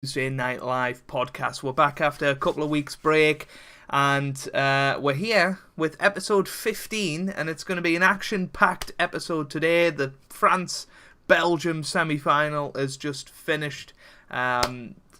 Tuesday Night Live podcast. We're back after a couple of weeks break, and we're here with episode 15, and it's going to be an action-packed episode today. The France-Belgium semi-final has just finished,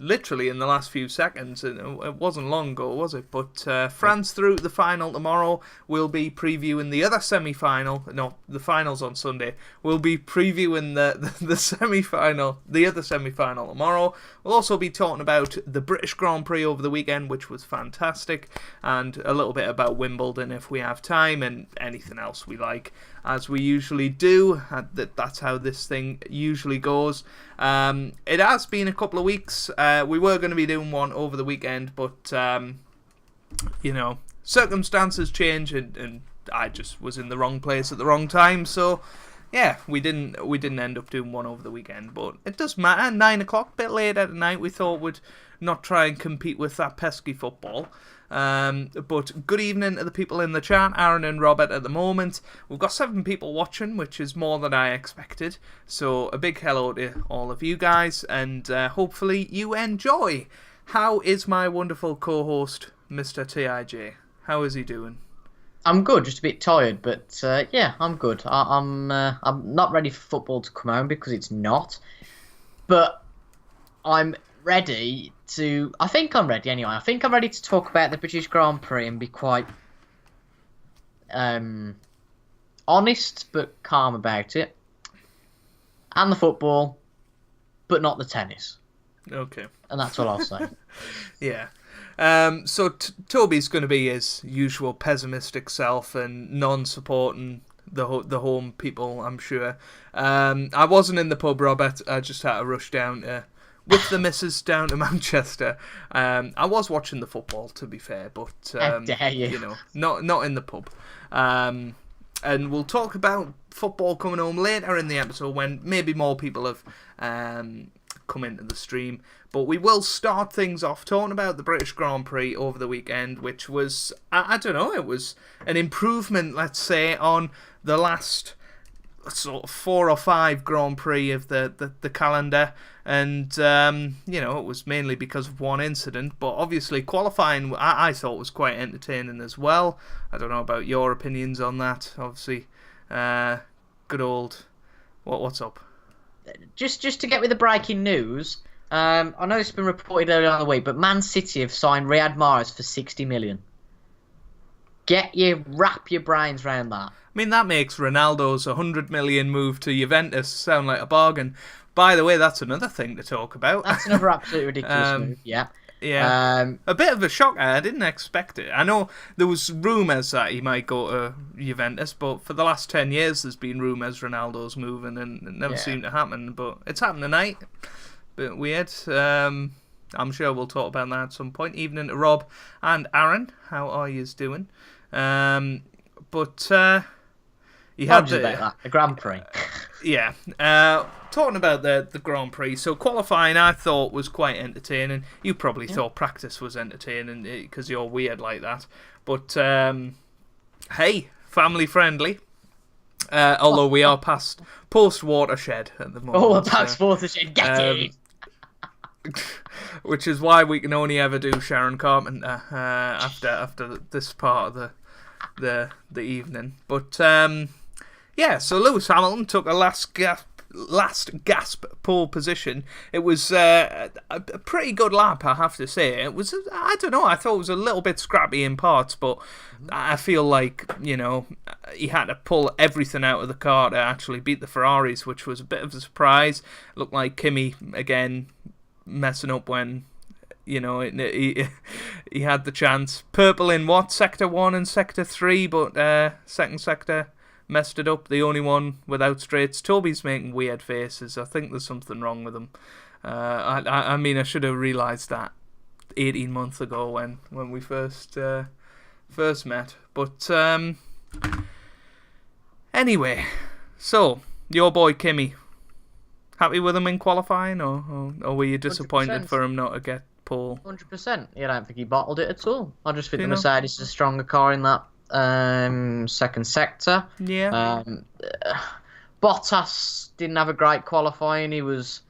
literally in the last few seconds. It wasn't long ago, was it? But France through to the final tomorrow. We'll be previewing the other semi-final. No, the final's on Sunday. We'll be previewing the semi-final, the other semi-final tomorrow. We'll also be talking about the British Grand Prix over the weekend, which was fantastic, and a little bit about Wimbledon if we have time, and anything else we like, as we usually do. That's how this thing usually goes. It has been a couple of weeks. We were going to be doing one over the weekend, but circumstances change, and I just was in the wrong place at the wrong time. So yeah, we didn't end up doing one over the weekend, but it doesn't matter. 9 o'clock, bit late at night. We thought we'd not try and compete with that pesky football. But good evening to the people in the chat, Aaron and Robert at the moment. We've got 7 people watching, which is more than I expected. So a big hello to all of you guys, and hopefully you enjoy. How is my wonderful co-host, Mr. TIJ? How is he doing? I'm good, just a bit tired, but yeah, I'm good. I'm not ready for football to come home because it's not, but I'm ready to. I think I'm ready anyway. I think I'm ready to talk about the British Grand Prix and be quite honest but calm about it, and the football, but not the tennis. Okay, and that's what I'll say. Yeah. So Toby's going to be his usual pessimistic self and non-supporting the home people, I'm sure. I wasn't in the pub, Robert. I just had to rush down with the missus down to Manchester. I was watching the football, to be fair, but How dare you? Not in the pub. And we'll talk about football coming home later in the episode when maybe more people have come into the stream. But we will start things off talking about the British Grand Prix over the weekend, which was, I don't know, it was an improvement, let's say, on the last sort of 4 or 5 Grand Prix of the calendar. And, it was mainly because of one incident. But obviously qualifying, I thought was quite entertaining as well. I don't know about your opinions on that. Obviously, good old... What's up? Just to get with the breaking news... I know it's been reported earlier on the week, but Man City have signed Riyad Mahrez for 60 million. Wrap your brains around that. I mean, that makes Ronaldo's 100 million move to Juventus sound like a bargain. By the way, that's another thing to talk about. That's another absolutely ridiculous move, yeah. Yeah, a bit of a shocker. I didn't expect it. I know there was rumours that he might go to Juventus, but for the last 10 years there's been rumours Ronaldo's moving, and it never seemed to happen. But it's happened tonight. Bit weird. I'm sure we'll talk about that at some point. Evening to Rob and Aaron. How are you doing? You had the Grand Prix. Yeah. Talking about the Grand Prix. So qualifying, I thought was quite entertaining. You probably thought practice was entertaining because you're weird like that. But hey, family friendly. Although we are past post watershed at the moment. Oh, we're past watershed. Get it. Which is why we can only ever do Sharon Carpenter after this part of the evening. But so Lewis Hamilton took a last gasp pole position. It was a pretty good lap, I have to say. It was, I don't know, I thought it was a little bit scrappy in parts, but I feel like, he had to pull everything out of the car to actually beat the Ferraris, which was a bit of a surprise. It looked like Kimi, again, messing up when, he had the chance. Purple in Sector 1 and Sector 3, but second sector messed it up. The only one without straights. Toby's making weird faces. I think there's something wrong with him. I mean, I should have realised that 18 months ago when we first met. But anyway, so your boy Kimi, happy with him in qualifying, or were you disappointed 100%. For him not to get pole? 100%. Yeah, I don't think he bottled it at all. I just think the Mercedes is a stronger car in that second sector. Yeah. Bottas didn't have a great qualifying. He was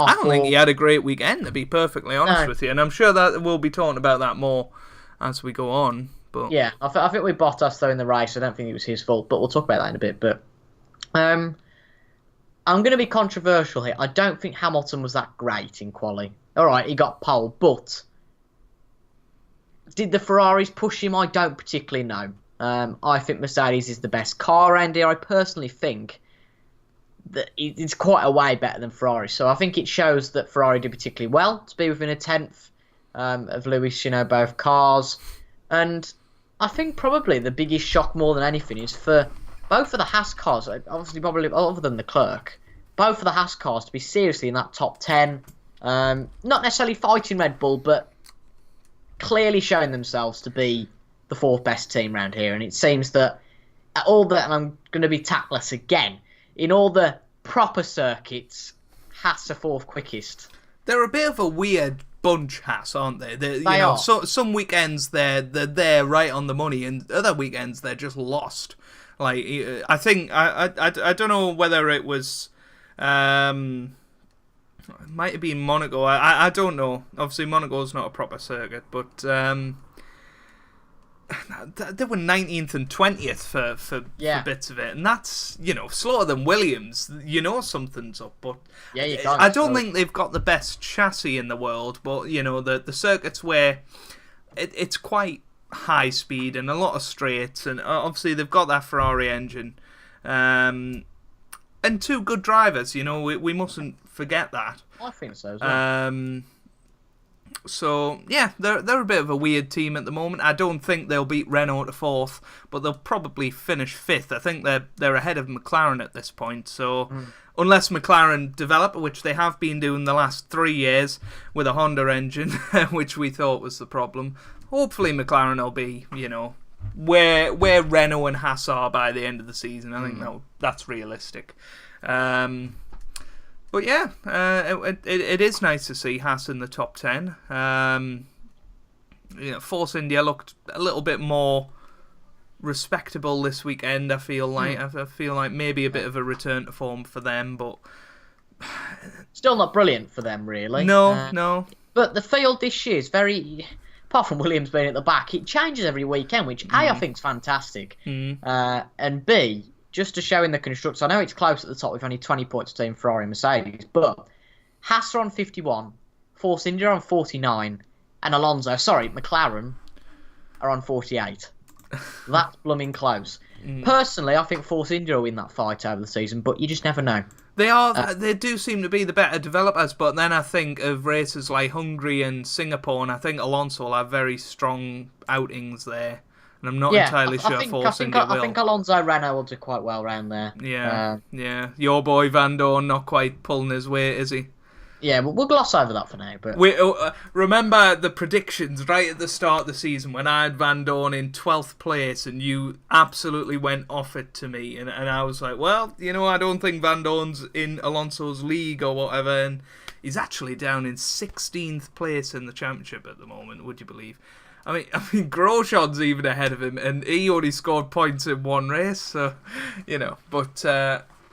I don't think he had a great weekend, to be perfectly honest with you, and I'm sure that we'll be talking about that more as we go on. But yeah, I think with Bottas though in the race, I don't think it was his fault, but we'll talk about that in a bit. But I'm going to be controversial here. I don't think Hamilton was that great in quali. All right, he got pole, but did the Ferraris push him? I don't particularly know. I think Mercedes is the best car around here. I personally think that it's quite a way better than Ferrari. So I think it shows that Ferrari did particularly well to be within a tenth of Lewis, both cars. And I think probably the biggest shock more than anything is for both of the Haas cars, obviously probably other than the Clerk, both of the Haas cars to be seriously in that top 10. Not necessarily fighting Red Bull, but clearly showing themselves to be the fourth best team around here. And it seems that at all that, and I'm going to be tactless again, in all the proper circuits, Haas are fourth quickest. They're a bit of a weird bunch, Haas, aren't they? They are. So, some weekends they're there right on the money, and other weekends they're just lost. Like, I think I don't know whether it was it might have been Monaco. I don't know. Obviously, Monaco's not a proper circuit, but they were 19th and 20th for bits of it, and that's slower than Williams. Something's up, but I don't think they've got the best chassis in the world. But the circuits where it's quite high speed and a lot of straights, and obviously they've got that Ferrari engine, and two good drivers. We mustn't forget that. I think so as well. So yeah, they're a bit of a weird team at the moment. I don't think they'll beat Renault to fourth, but they'll probably finish fifth. I think they're ahead of McLaren at this point. So unless McLaren develop, which they have been doing the last 3 years with a Honda engine, which we thought was the problem, hopefully McLaren will be where Renault and Haas are by the end of the season. I think that's realistic. But yeah, it is nice to see Haas in the top 10. Force India looked a little bit more respectable this weekend. I feel like maybe a bit of a return to form for them, but still not brilliant for them, really. No. But the field this year is very, apart from Williams being at the back, it changes every weekend, which A, I think is fantastic, and B, just to show in the constructors, I know it's close at the top with only 20 points between Ferrari and Mercedes, but Haas are on 51, Force India on 49, and McLaren are on 48. That's blooming close. Personally, I think Force India will win that fight over the season, but you just never know. They do seem to be the better developers, but then I think of races like Hungary and Singapore, and I think Alonso will have very strong outings there. And I'm not entirely sure Force India will. I think Alonso Renault will do quite well around there. Yeah. Your boy Van Dorn not quite pulling his weight, is he? Yeah, we'll gloss over that for now. But remember the predictions right at the start of the season when I had Van Dorn in 12th place and you absolutely went off it to me. And I was like, well, I don't think Van Dorn's in Alonso's league or whatever. And he's actually down in 16th place in the championship at the moment, would you believe? I mean, Grosjean's even ahead of him, and he only scored points in one race, so, but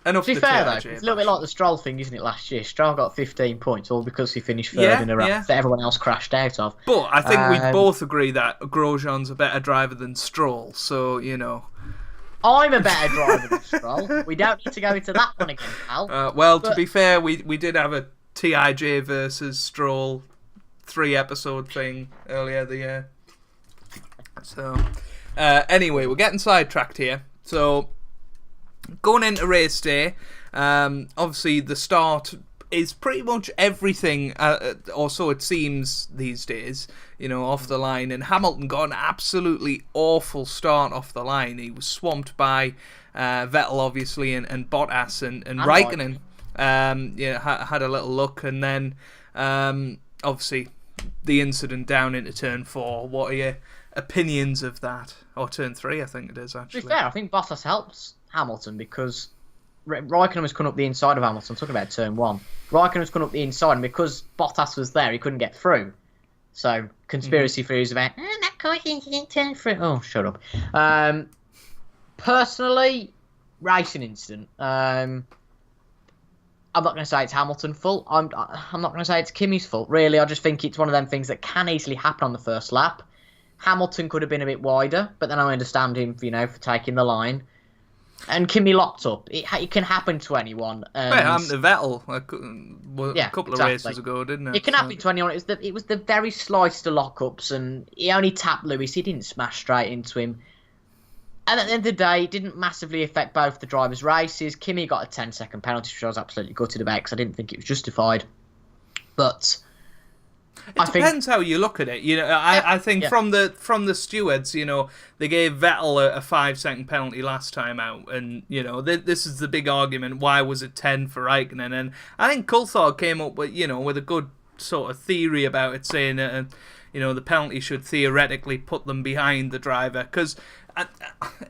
enough to be fair, though, it's a little bit like the Stroll thing, isn't it, last year? Stroll got 15 points, all because he finished third in a race that everyone else crashed out of. But I think we both agree that Grosjean's a better driver than Stroll, so, I'm a better driver than Stroll. We don't need to go into that one again, pal. To be fair, we did have a TIJ versus Stroll 3-episode thing earlier the year. So, anyway, we're getting sidetracked here. So, going into race day, obviously the start is pretty much everything, or so it seems these days, off the line. And Hamilton got an absolutely awful start off the line. He was swamped by Vettel, obviously, and Bottas and Raikkonen. Had a little look, and then obviously the incident down into turn 4. What are your opinions of that? Or turn 3, I think it is, actually. To be fair, I think Bottas helps Hamilton because Raikkonen was coming up the inside of Hamilton. I'm talking about turn 1. Raikkonen was coming up the inside, and because Bottas was there, he couldn't get through. So, conspiracy theories about, that car didn't turn through. Oh, shut up. Personally, racing incident. I I'm not going to say it's Hamilton's fault. I'm not going to say it's Kimi's fault. Really, I just think it's one of them things that can easily happen on the first lap. Hamilton could have been a bit wider, but then I understand him, for taking the line. And Kimi locked up. It can happen to anyone. It happened to Vettel a couple of races ago, didn't it? It can happen to anyone. It was the very slightest of lockups, and he only tapped Lewis. He didn't smash straight into him. And at the end of the day, it didn't massively affect both the drivers' races. Kimi got a 10-second penalty, which I was absolutely gutted about because I didn't think it was justified. But it depends how you look at it. I think from the stewards, they gave Vettel a 5-second penalty last time out, and this is the big argument. Why was it 10 for Raikkonen? And I think Coulthard came up with with a good sort of theory about it, saying that the penalty should theoretically put them behind the driver, because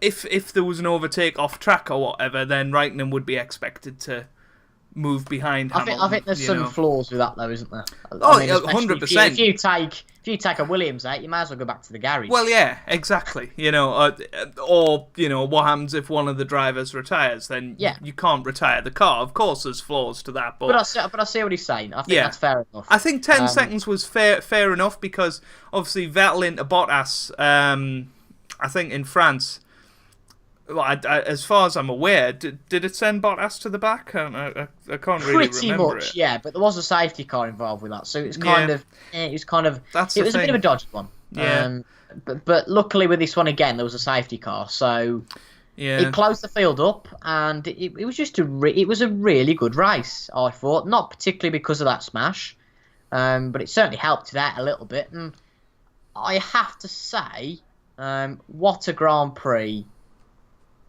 if there was an overtake off track or whatever, then Raikkonen would be expected to move behind Hamilton. I think there's some flaws with that, though, isn't there? 100%. If you take a Williams out, you might as well go back to the garage. Well, yeah, exactly. Or what happens if one of the drivers retires? Then you can't retire the car. Of course, there's flaws to that, but I see what he's saying. I think that's fair enough. I think 10 seconds was fair enough, because obviously Vettel into Bottas. I think in France, well, as far as I'm aware, did it send Bottas to the back? I can't really remember. Pretty much, yeah. But there was a safety car involved with that, so it was kind of. It was a bit of a dodgy one. Yeah. But luckily with this one again, there was a safety car, so it closed the field up, and it was just it was a really good race. I thought, not particularly because of that smash, but it certainly helped it out a little bit. And I have to say, what a Grand Prix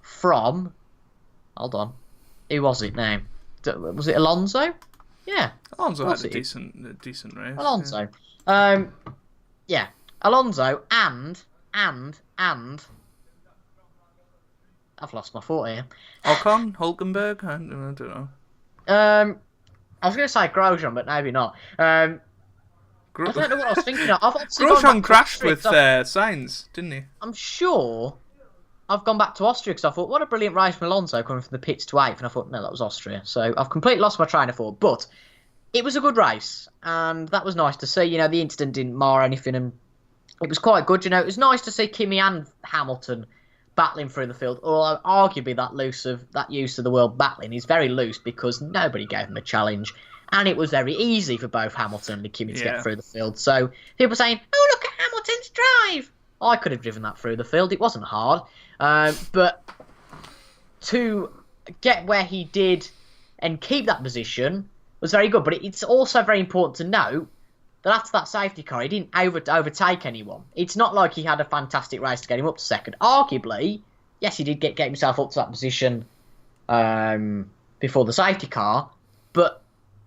from... Hold on. Who was it now? Was it Alonso? Yeah. Alonso had a decent race. Alonso. Yeah. Alonso and I've lost my thought here. Ocon? Hulkenberg? I don't know. I was going to say Grosjean, but maybe not. I don't know what I was thinking of. Grosjean crashed with Sainz, didn't he? I'm sure I've gone back to Austria because I thought, what a brilliant race from Alonso coming from the pits to 8th, and I thought, no, that was Austria. So I've completely lost my train of thought. But it was a good race, and that was nice to see. The incident didn't mar anything, and it was quite good. It was nice to see Kimi and Hamilton battling through the field. Although arguably that use of the word battling is very loose because nobody gave them a challenge. And it was very easy for both Hamilton and Kimi to get through the field. So people saying, oh, look at Hamilton's drive. I could have driven that through the field. It wasn't hard. But to get where he did and keep that position was very good. But it's also very important to note that after that safety car, he didn't overtake anyone. It's not like he had a fantastic race to get him up to second. Arguably, yes, he did get himself up to that position before the safety car. But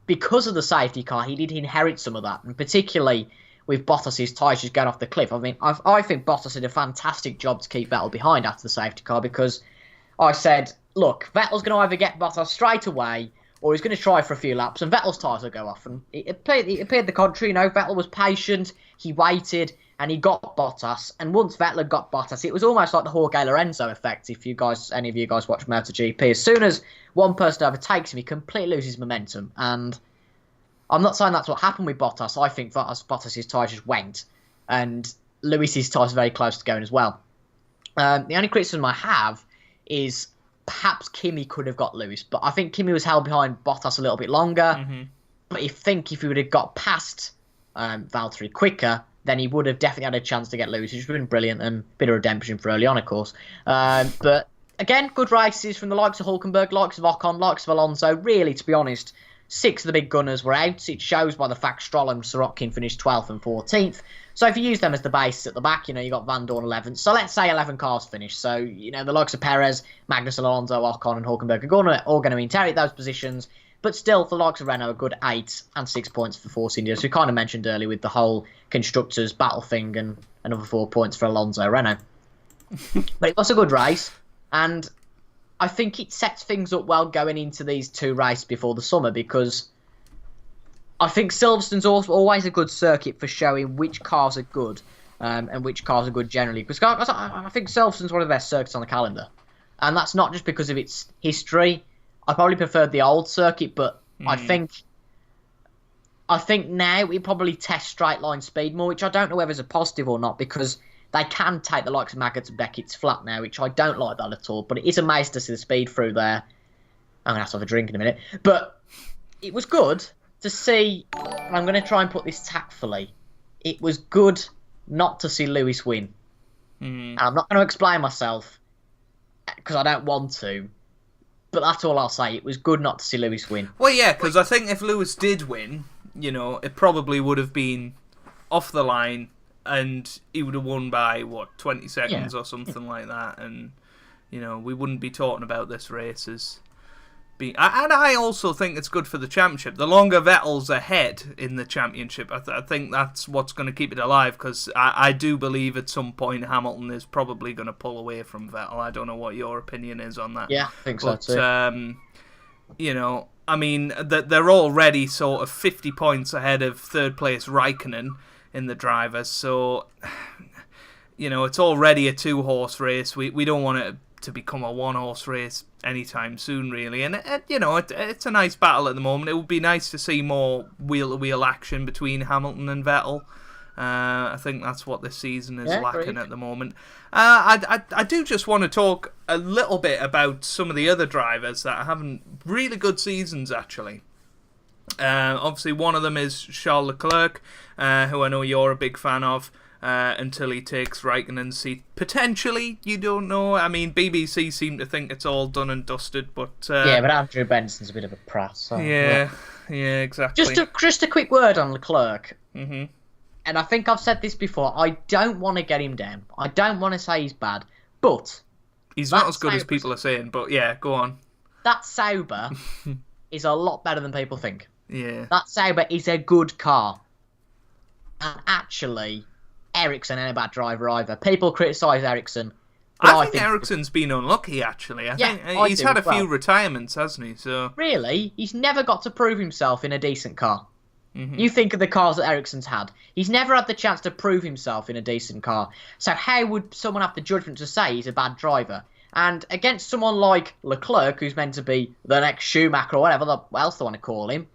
because of the safety car, he did inherit some of that. And particularly with Bottas's tyres just going off the cliff. I mean, I think Bottas did a fantastic job to keep Vettel behind after the safety car, because I said, look, Vettel's going to either get Bottas straight away or he's going to try for a few laps and Vettel's tyres will go off. And it appeared the contrary. Vettel was patient, he waited, and he got Bottas. And once Vettel had got Bottas, it was almost like the Jorge Lorenzo effect, if any of you guys watch MotoGP. As soon as one person overtakes him, he completely loses momentum. And I'm not saying that's what happened with Bottas. I think Bottas' tyres just went, and Lewis's tyres are very close to going as well. The only criticism I have is perhaps Kimi could have got Lewis, but I think Kimi was held behind Bottas a little bit longer. Mm-hmm. But I think if he would have got past Valtteri quicker, then he would have definitely had a chance to get Lewis, which would have been brilliant, and a bit of redemption for early on, of course. But again, good races from the likes of Hulkenberg, likes of Ocon, likes of Alonso. Really, to be honest, 6 of the big gunners were out. It shows by the fact Stroll and Sorokin finished 12th and 14th. So if you use them as the base at the back, you got Van Dorn 11th. So let's say 11 cars finished. So, the likes of Perez, Magnus Alonso, Ocon and Hulkenberg are all going to inherit those positions. But still, for the likes of Renault, a good 8 and 6 points for Force India. So we kind of mentioned earlier with the whole constructors battle thing, and another 4 points for Alonso Renault. But it was a good race, and I think it sets things up well going into these 2 races before the summer, because I think Silverstone's always a good circuit for showing which cars are good and which cars are good generally. Because I think Silverstone's one of the best circuits on the calendar. And that's not just because of its history. I probably preferred the old circuit, but I think now we probably test straight line speed more, which I don't know whether it's a positive or not, because they can take the likes of Maggots and Beckett's flat now, which I don't like that at all. But it is amazing to see the speed through there. I'm going to have to have a drink in a minute. But it was good to see, and I'm going to try and put this tactfully, it was good not to see Lewis win. And I'm not going to explain myself, because I don't want to. But that's all I'll say. It was good not to see Lewis win. Well, yeah, because I think if Lewis did win, you know, it probably would have been off the line, and he would have won by, 20 seconds or something like that, and, you know, we wouldn't be talking about this race as being... And I also think it's good for the championship. The longer Vettel's ahead in the championship, I think that's what's going to keep it alive, because I do believe at some point Hamilton is probably going to pull away from Vettel. I don't know what your opinion is on that. Yeah, I think so too. You know... I mean, they're already sort of 50 points ahead of third place Raikkonen in the drivers, so, you know, it's already a 2-horse race. We don't want it to become a 1-horse race anytime soon, really. And, you know, it's a nice battle at the moment. It would be nice to see more wheel-to-wheel action between Hamilton and Vettel. I think that's what this season is lacking at the moment. I do just want to talk a little bit about some of the other drivers that are having really good seasons, actually. Obviously, one of them is Charles Leclerc, who I know you're a big fan of, until he takes Raikkonen's seat. Potentially, you don't know. I mean, BBC seem to think it's all done and dusted, but... yeah, but Andrew Benson's a bit of a prat. So, yeah, exactly. Just a quick word on Leclerc. Mm-hmm. And I think I've said this before, I don't want to get him down. I don't want to say he's bad, but... He's not as good as people are saying, but yeah, go on. That Sauber is a lot better than people think. Yeah. That Sauber is a good car. And actually, Ericsson ain't a bad driver either. People criticise Ericsson. I think Ericsson's been unlucky, actually. I think he's had a few retirements, hasn't he? So really, he's never got to prove himself in a decent car. Mm-hmm. You think of the cars that Ericsson's had. He's never had the chance to prove himself in a decent car. So how would someone have the judgment to say he's a bad driver? And against someone like Leclerc, who's meant to be the next Schumacher or whatever else they want to call him,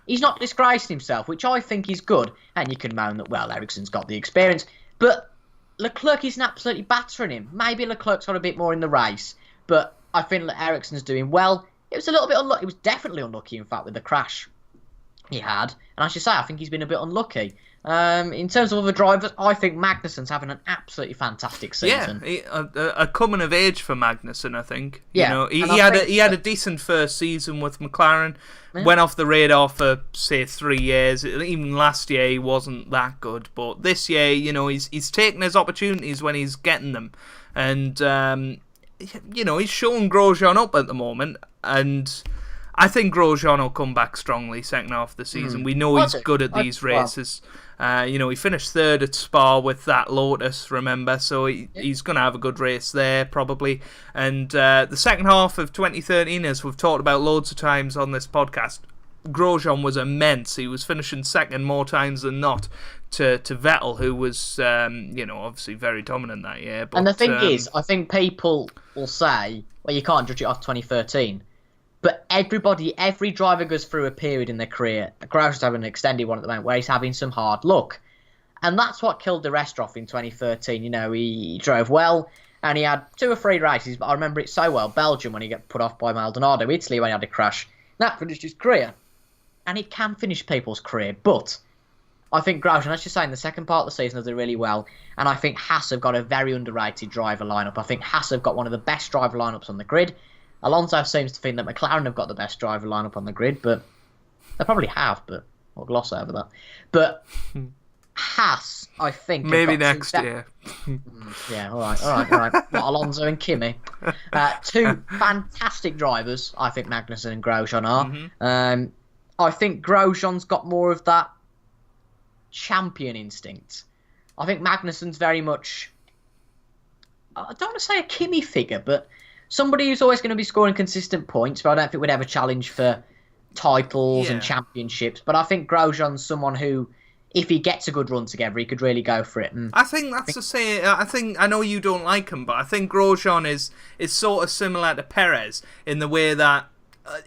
he's not disgracing himself, which I think is good. And you can moan that, well, Ericsson's got the experience. But Leclerc isn't absolutely battering him. Maybe Leclerc's got a bit more in the race. But I think that Ericsson's doing well. It was a little bit unlucky. It was definitely unlucky, in fact, with the crash he had. And I should say, I think he's been a bit unlucky. In terms of other drivers, I think Magnussen's having an absolutely fantastic season. Yeah, a coming of age for Magnussen, I think. Yeah, you know, he had a decent first season with McLaren. Yeah. Went off the radar for say 3 years. Even last year he wasn't that good, but this year, you know, he's taking his opportunities when he's getting them, and you know, he's showing Grosjean up at the moment, and I think Grosjean will come back strongly second half of the season. We know he's good at these races. You know, he finished third at Spa with that Lotus, remember? So he's going to have a good race there, probably. And the second half of 2013, as we've talked about loads of times on this podcast, Grosjean was immense. He was finishing second more times than not to Vettel, who was, you know, obviously very dominant that year. But, and the thing is, I think people will say, well, you can't judge it off 2013. But every driver goes through a period in their career. Grosjean's having an extended one at the moment where he's having some hard luck. And that's what killed the rest off in 2013. You know, he drove well, and he had 2 or 3 races, but I remember it so well. Belgium, when he got put off by Maldonado. Italy, when he had a crash. That finished his career. And it can finish people's career, but I think Grosjean, as you say, in the second part of the season, does it really well. And I think Haas have got a very underrated driver lineup. I think Haas have got one of the best driver lineups on the grid. Alonso seems to think that McLaren have got the best driver lineup on the grid, but they probably have, but I'll gloss over that. But Haas, I think... Maybe next year. Yeah, all right. What, Alonso and Kimi? 2 fantastic drivers, I think Magnussen and Grosjean are. Mm-hmm. I think Grosjean's got more of that champion instinct. I think Magnussen's very much... I don't want to say a Kimi figure, but... somebody who's always going to be scoring consistent points, but I don't think would ever challenge for titles and championships. But I think Grosjean's someone who, if he gets a good run together, he could really go for it. And I think that's to say. I know you don't like him, but I think Grosjean is sort of similar to Perez in the way that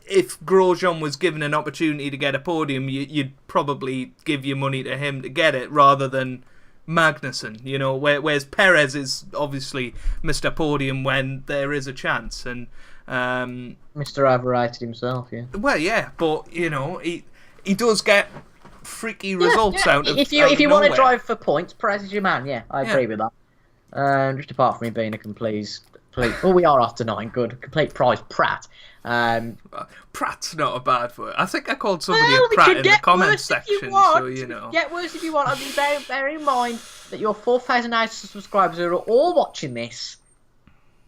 if Grosjean was given an opportunity to get a podium, you'd probably give your money to him to get it rather than Magnussen, you know, whereas Perez is obviously Mr. Podium when there is a chance. And Mr. Overrated himself, yeah. Well, yeah, but, you know, he does get freaky results out of If you want to drive for points, Perez is your man, yeah, I agree with that. Just apart from him being a complete... Oh, we are after 9. Good. Complete prize Pratt. Pratt's not a bad word. I think I called somebody a Pratt in the comments section, so you know. Get worse if you want. I mean, bear in mind that your 4,000 subscribers who are all watching this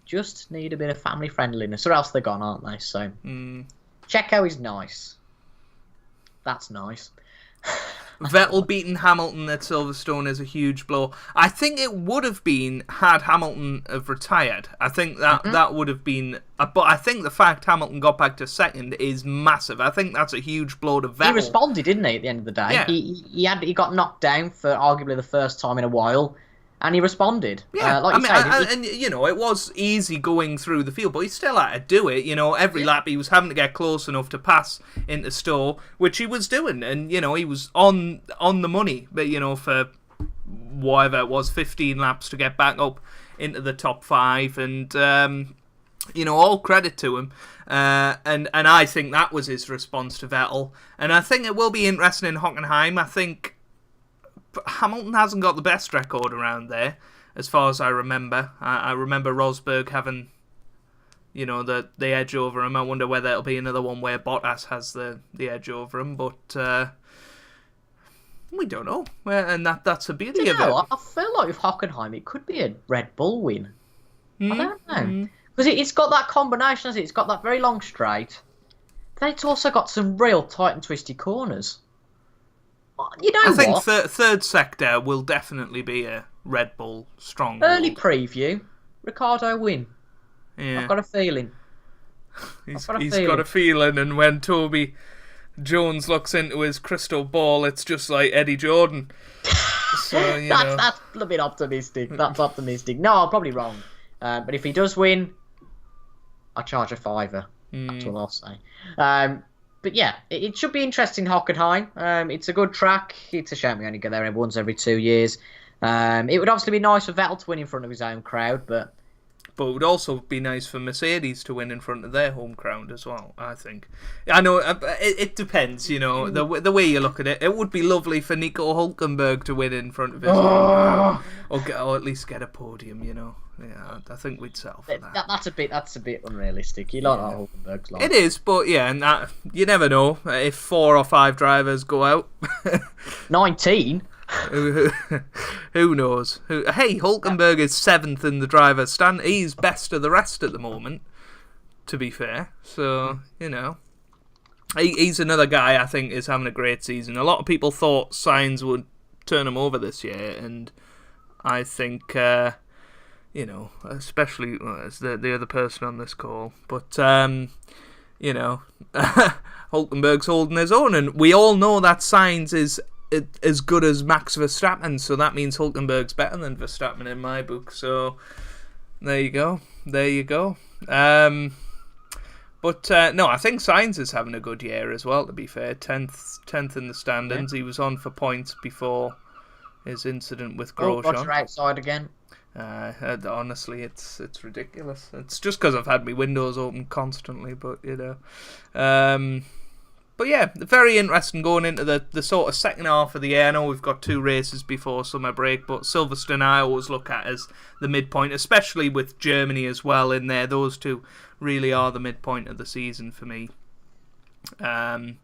just need a bit of family friendliness, or else they're gone, aren't they? So, Checo is nice. That's nice. Vettel beating Hamilton at Silverstone is a huge blow. I think it would have been had Hamilton have retired. I think that would have been... But I think the fact Hamilton got back to second is massive. I think that's a huge blow to Vettel. He responded, didn't he, at the end of the day? Yeah. He got knocked down for arguably the first time in a while, and he responded. Yeah, and you know, it was easy going through the field, but he still had to do it. You know, every lap he was having to get close enough to pass into Stowe, which he was doing, and you know, he was on the money. But you know, for whatever it was, 15 laps to get back up into the top 5, and you know, all credit to him. And I think that was his response to Vettel, and I think it will be interesting in Hockenheim. I think Hamilton hasn't got the best record around there, as far as I remember. I remember Rosberg having, you know, the edge over him. I wonder whether it'll be another one where Bottas has the edge over him, but we don't know. And that's the beauty of it. I feel like with Hockenheim, it could be a Red Bull win. I don't know. Because it's got that combination, hasn't it? It's got that very long straight. Then it's also got some real tight and twisty corners. You know I think third sector will definitely be a Red Bull stronghold. Early preview, Ricciardo win. Yeah. I've got a feeling. He's got a feeling, and when Toby Jones looks into his crystal ball, it's just like Eddie Jordan. So, you know. That's a bit optimistic. That's optimistic. No, I'm probably wrong. But if he does win, I charge a $5. That's all I'll say. But yeah, it should be interesting, Hockenheim. It's a good track. It's a shame we only go there once every 2 years. It would obviously be nice for Vettel to win in front of his own crowd, but it would also be nice for Mercedes to win in front of their home crowd as well, I think. I know, it depends, you know, the way you look at it. It would be lovely for Nico Hülkenberg to win in front of his home crowd. Or at least get a podium, you know. Yeah, I think we'd settle for that. That's a bit unrealistic. You like that Hülkenberg's like. It is, but yeah, and you never know if 4 or 5 drivers go out. 19. Who knows? Hey, Hülkenberg is 7th in the driver's stand. He's best of the rest at the moment, to be fair. So, you know, he's another guy I think is having a great season. A lot of people thought Sainz would turn him over this year, and I think, you know, especially as the other person on this call. But, you know, Hülkenberg's holding his own, and we all know that Sainz is as good as Max Verstappen, so that means Hülkenberg's better than Verstappen in my book. So there you go. But no, I think Sainz is having a good year as well, to be fair. 10th in the standings. Yeah. He was on for points before his incident with Grosjean. Roger outside again. Honestly, it's ridiculous. It's just because I've had my windows open constantly, but you know. But yeah, very interesting going into the sort of second half of the year. I know we've got 2 races before summer break, but Silverstone I always look at as the midpoint, especially with Germany as well in there. Those 2 really are the midpoint of the season for me. And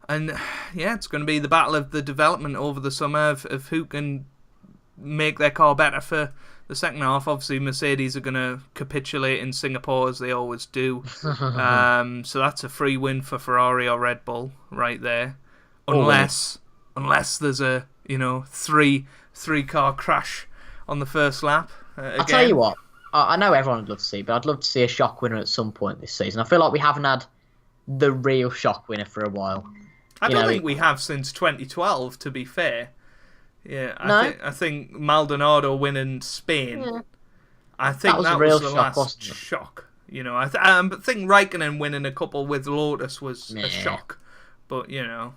yeah, it's going to be the battle of the development over the summer of who can make their car better for the second half. Obviously, Mercedes are going to capitulate in Singapore as they always do. So that's a free win for Ferrari or Red Bull right there, unless there's a 3 car crash on the first lap. I'll tell you what, I know everyone would love to see, but I'd love to see a shock winner at some point this season. I feel like we haven't had the real shock winner for a while. I don't think we have since 2012, to be fair. Yeah, I think Maldonado winning Spain. Yeah. I think that was the last shock. I think Raikkonen winning a couple with Lotus was a shock. But,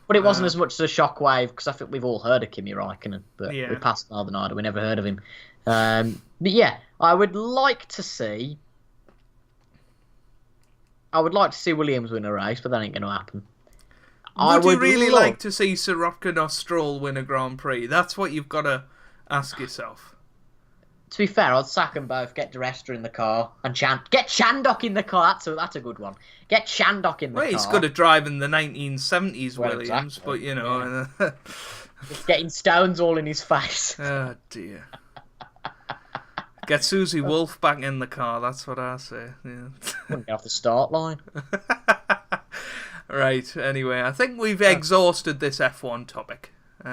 But it wasn't as much as a shockwave, because I think we've all heard of Kimi Raikkonen, but Yeah. we passed Maldonado, we never heard of him. But yeah, I would like to see Williams win a race, but that ain't going to happen. Would you really like to see Sirotkin or Stroll win a Grand Prix? That's what you've got to ask yourself. To be fair, I'd sack them both, get De Resta in the car, and get Chandok in the car. That's a good one. Get Chandok in the car. Well, he's good at driving the 1970s Williams, exactly. But, Just getting stones all in his face. Oh, dear. Get Susie Wolf back in the car, that's what I say. Yeah. Wouldn't get off the start line. Right, anyway, I think we've exhausted this F1 topic. Is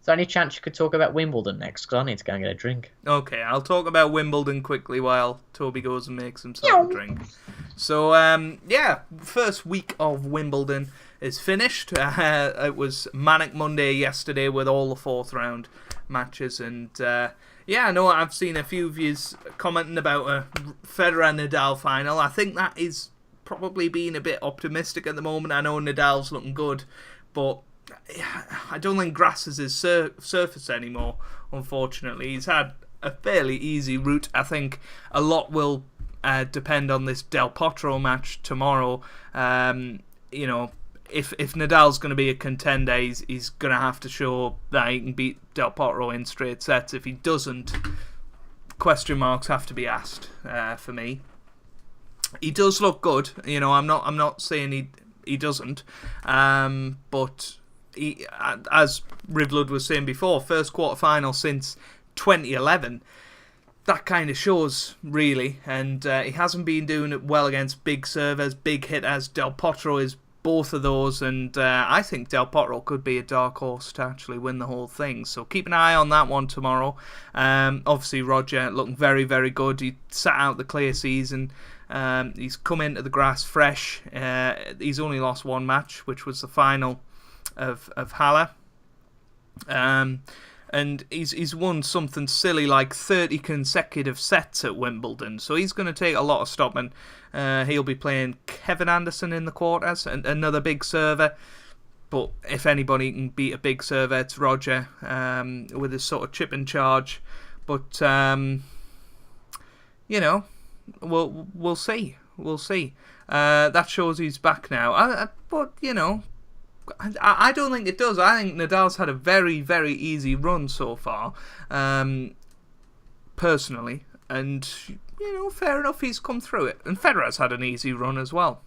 there any chance you could talk about Wimbledon next? Because I need to go and get a drink. Okay, I'll talk about Wimbledon quickly while Toby goes and makes himself a drink. So, first week of Wimbledon is finished. It was Manic Monday yesterday with all the fourth round matches. And, I know I've seen a few of you commenting about a Federer-Nadal final. I think that is probably being a bit optimistic at the moment. I know Nadal's looking good, but I don't think grass is his surface anymore, unfortunately. He's had a fairly easy route. I think a lot will depend on this Del Potro match tomorrow. If Nadal's going to be a contender, he's going to have to show that he can beat Del Potro in straight sets. If he doesn't, question marks have to be asked for me. He does look good, I'm not saying he doesn't, but he, as Rivlud was saying before, first quarterfinal since 2011. That kind of shows, really, and he hasn't been doing it well against big servers, big hitters. Del Potro is both of those, and I think Del Potro could be a dark horse to actually win the whole thing. So keep an eye on that one tomorrow. Obviously, Roger looking very, very good. He sat out the clay season. He's come into the grass fresh. He's only lost one match, which was the final of Halle. And he's won something silly like 30 consecutive sets at Wimbledon. So he's going to take a lot of stopping. He'll be playing Kevin Anderson in the quarters, and another big server. But if anybody can beat a big server, it's Roger with his sort of chip and charge. But, we'll see. We'll see. That shows he's back now. But, I don't think it does. I think Nadal's had a very, very easy run so far, personally. And, fair enough, he's come through it. And Federer's had an easy run as well.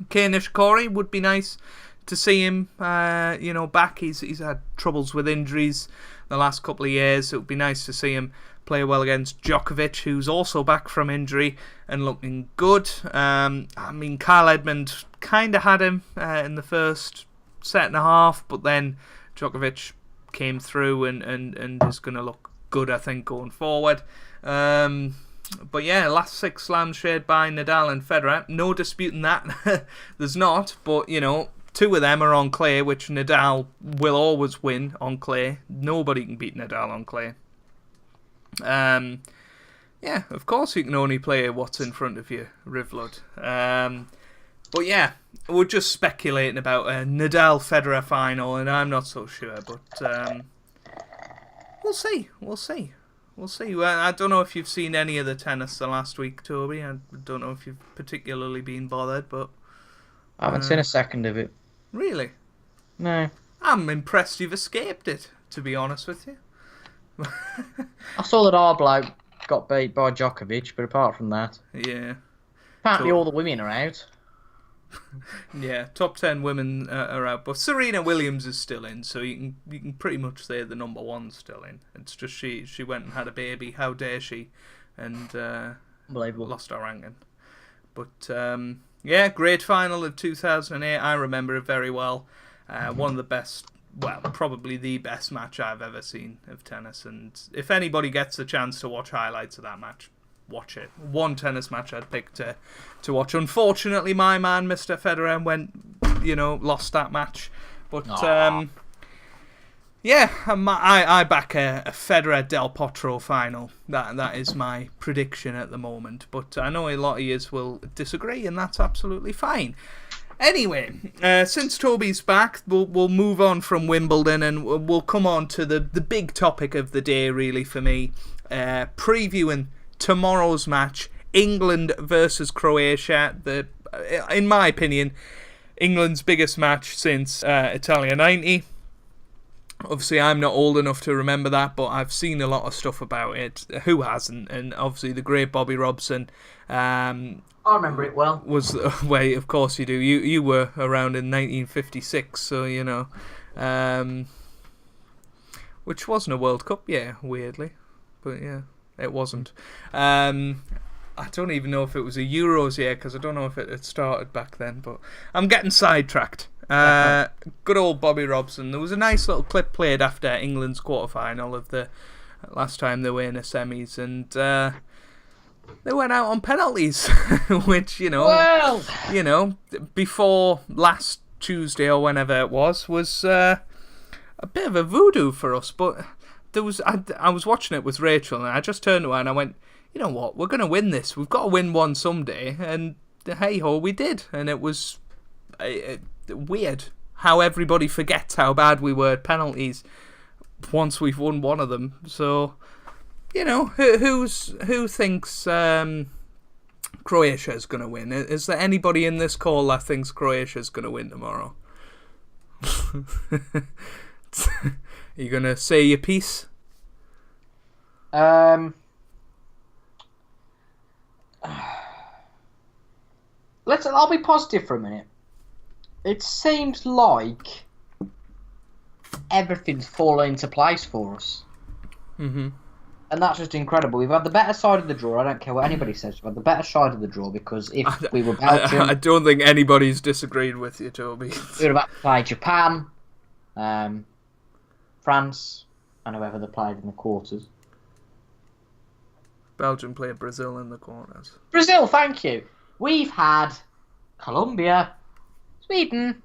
Kei Nishikori would be nice to see him, back. He's had troubles with injuries the last couple of years. It would be nice to see him play well against Djokovic, who's also back from injury and looking good. Kyle Edmund kind of had him in the first set and a half, but then Djokovic came through and is going to look good, I think, going forward. But yeah, last 6 slams shared by Nadal and Federer. No disputing that. There's not, but 2 of them are on clay, which Nadal will always win on clay. Nobody can beat Nadal on clay. Of course you can only play what's in front of you, Rivlud. But yeah, we're just speculating about a Nadal-Federer final, and I'm not so sure, but we'll see. Well, I don't know if you've seen any of the tennis the last week, Toby. I don't know if you've particularly been bothered, but I haven't seen a second of it. Really? No. I'm impressed you've escaped it, to be honest with you. I saw that our bloke got beat by Djokovic, but apart from that, yeah. Apparently all the women are out. Yeah, top 10 women are out, but Serena Williams is still in, so you can pretty much say the number 1's still in. It's just she went and had a baby. How dare she? And Unbelievable. Lost her ranking. But great final of 2008. I remember it very well. One of the best. Well, probably the best match I've ever seen of tennis, and if anybody gets a chance to watch highlights of that match, watch it. One tennis match I'd pick to watch. Unfortunately, my man, Mr. Federer, lost that match. But, Yeah, I back a Federer Del Potro final. That is my prediction at the moment. But I know a lot of you will disagree, and that's absolutely fine. Anyway, since Toby's back, we'll move on from Wimbledon, and we'll come on to the big topic of the day, really, for me. Previewing tomorrow's match, England versus Croatia. In my opinion, England's biggest match since Italia 90. Obviously, I'm not old enough to remember that, but I've seen a lot of stuff about it. Who hasn't? And obviously, the great Bobby Robson. I remember it well. Was way, of course you do. You were around in 1956, so you know, which wasn't a World Cup, yeah, weirdly, but yeah, it wasn't. I don't even know if it was a Euros year because I don't know if it had started back then. But I'm getting sidetracked. Good old Bobby Robson. There was a nice little clip played after England's quarter-final of the last time they were in the semis, and they went out on penalties, which before last Tuesday or whenever it was a bit of a voodoo for us. But I was watching it with Rachel, and I just turned to her and I went, you know what, we're going to win this. We've got to win one someday, and hey ho, we did, and it was weird how everybody forgets how bad we were at penalties once we've won one of them. So, you know, who thinks Croatia is going to win? Is there anybody in this call that thinks Croatia is going to win tomorrow? Are you going to say your piece? I'll be positive for a minute. It seems like everything's fallen into place for us. Mm-hmm. And that's just incredible. We've had the better side of the draw. I don't care what anybody says. We've had the better side of the draw because if we were Belgium... I don't think anybody's disagreed with you, Toby. We would have had to play Japan, France, and whoever they played in the quarters. Belgium played Brazil in the quarters. Brazil, thank you. We've had Colombia, Sweden,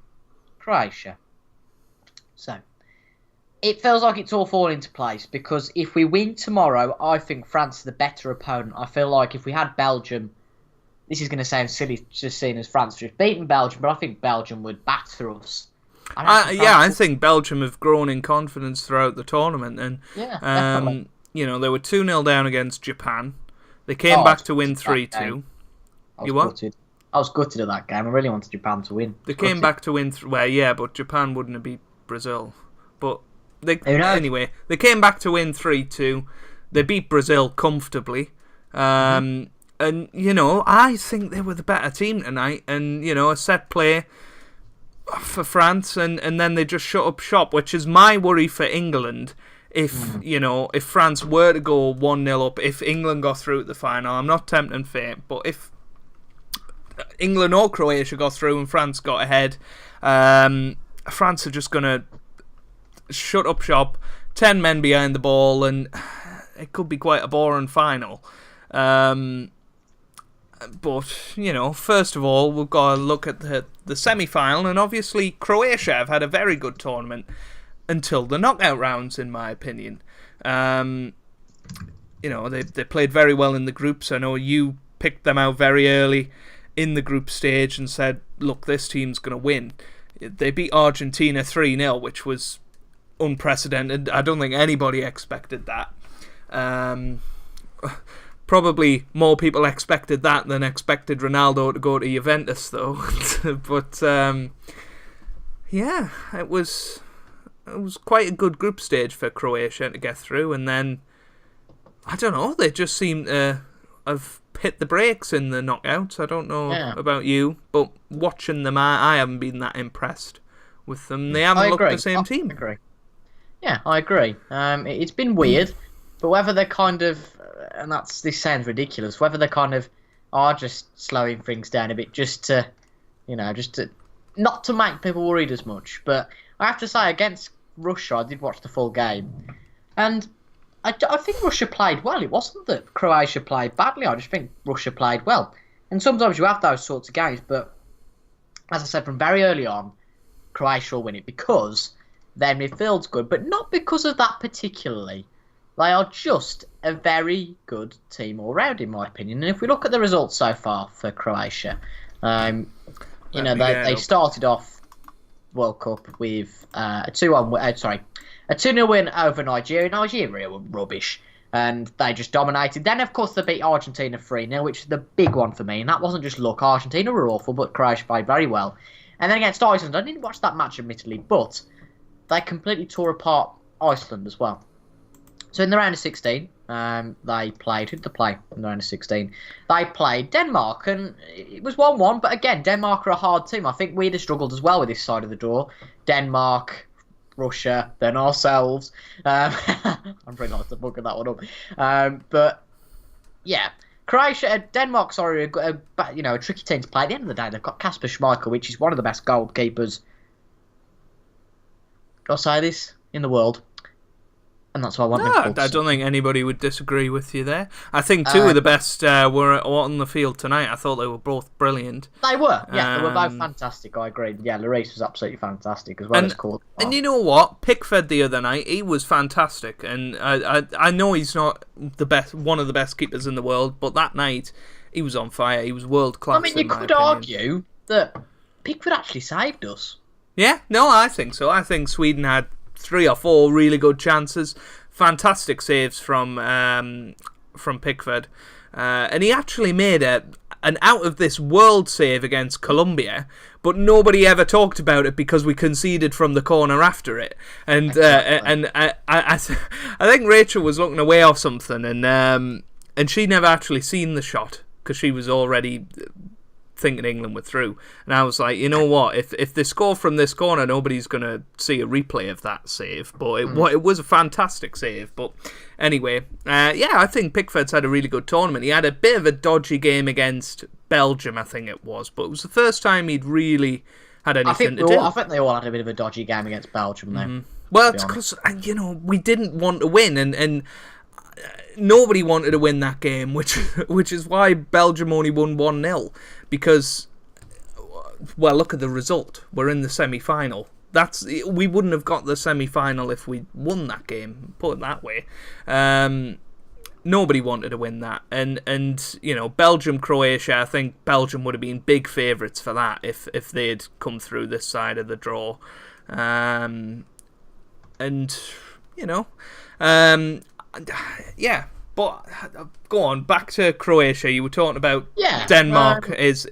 Croatia. So, it feels like it's all falling into place because if we win tomorrow, I think France is the better opponent. I feel like if we had Belgium, this is going to sound silly just seeing as France just beaten Belgium, but I think Belgium would batter us. I think Belgium have grown in confidence throughout the tournament, and definitely. You know, they were 2-0 down against Japan. They came back to win 3-2. You what? I was gutted at that game. I really wanted Japan to win. They came back to win. But Japan wouldn't have beat Brazil. But anyway, they came back to win 3-2. They beat Brazil comfortably. And, you know, I think they were the better team tonight. And, you know, a set play for France, and then they just shut up shop, which is my worry for England. If if France were to go 1-0 up, if England got through at the final, I'm not tempting fate, but if England or Croatia got through and France got ahead, France are just going to shut up shop, 10 men behind the ball, and it could be quite a boring final. But, you know, first of all, we've got to look at the semi-final, and obviously Croatia have had a very good tournament until the knockout rounds, in my opinion. You know, they played very well in the groups. I know you picked them out very early in the group stage and said, look, this team's going to win. They beat Argentina 3-0, which was unprecedented. I don't think anybody expected that. Probably more people expected that than expected Ronaldo to go to Juventus, though. But, yeah, it was quite a good group stage for Croatia to get through, and then I don't know, they just seem to have hit the brakes in the knockouts. I don't know about you, but watching them, I haven't been that impressed with them. They haven't looked the same team. I agree. Yeah, I agree. It's been weird, but whether they're kind of, and this sounds ridiculous, whether they kind of are just slowing things down a bit just to not to make people worried as much. But I have to say, against Russia, I did watch the full game, and I think Russia played well. It wasn't that Croatia played badly. I just think Russia played well. And sometimes you have those sorts of games, but as I said from very early on, Croatia will win it because their midfield's good, but not because of that particularly. They are just a very good team all round, in my opinion. And if we look at the results so far for Croatia, they started off World Cup with a 2-0 win over Nigeria. Nigeria were rubbish, and they just dominated. Then, of course, they beat Argentina 3-0, which is the big one for me. And that wasn't just luck. Argentina were awful, but Croatia played very well. And then against Iceland, I didn't watch that match, admittedly, but they completely tore apart Iceland as well. So in the round of 16, they played... Who did they play in the round of 16? They played Denmark, and it was 1-1. But again, Denmark are a hard team. I think we'd have struggled as well with this side of the draw. Denmark, Russia, then ourselves. I'm pretty nice to book that one up. But yeah, Denmark's are a tricky team to play. At the end of the day, they've got Kasper Schmeichel, which is one of the best goalkeepers. Did I say this? In the world. And that's why I want them to I don't think anybody would disagree with you there. I think two of the best were on the field tonight. I thought they were both brilliant. They were, yeah. They were both fantastic, I agree. Yeah, Lloris was absolutely fantastic as well as Courtois. And you know what? Pickford the other night, he was fantastic. And I know he's not one of the best keepers in the world, but that night he was on fire. He was world class. I mean, you could argue that Pickford actually saved us. Yeah, no, I think so. I think Sweden had 3 or 4 really good chances, fantastic saves from Pickford, and he actually made an out of this world save against Colombia, but nobody ever talked about it because we conceded from the corner after it. And exactly. I think Rachel was looking away off something, and she never actually seen the shot because she was already thinking England were through. And I was like, you know what, if they score from this corner, nobody's going to see a replay of that save. But it was a fantastic save. But anyway, I think Pickford's had a really good tournament. He had a bit of a dodgy game against Belgium, I think it was. But it was the first time he'd really had anything to do. I think they all had a bit of a dodgy game against Belgium, though. Mm-hmm. Well, it's because, we didn't want to win. And nobody wanted to win that game, which is why Belgium only won 1-0. Because, well, look at the result. We're in the semi-final. We wouldn't have got the semi-final if we won that game, put it that way. Nobody wanted to win that. And Belgium-Croatia, I think Belgium would have been big favourites for that if they'd come through this side of the draw. Yeah, but go on, back to Croatia. You were talking about Denmark is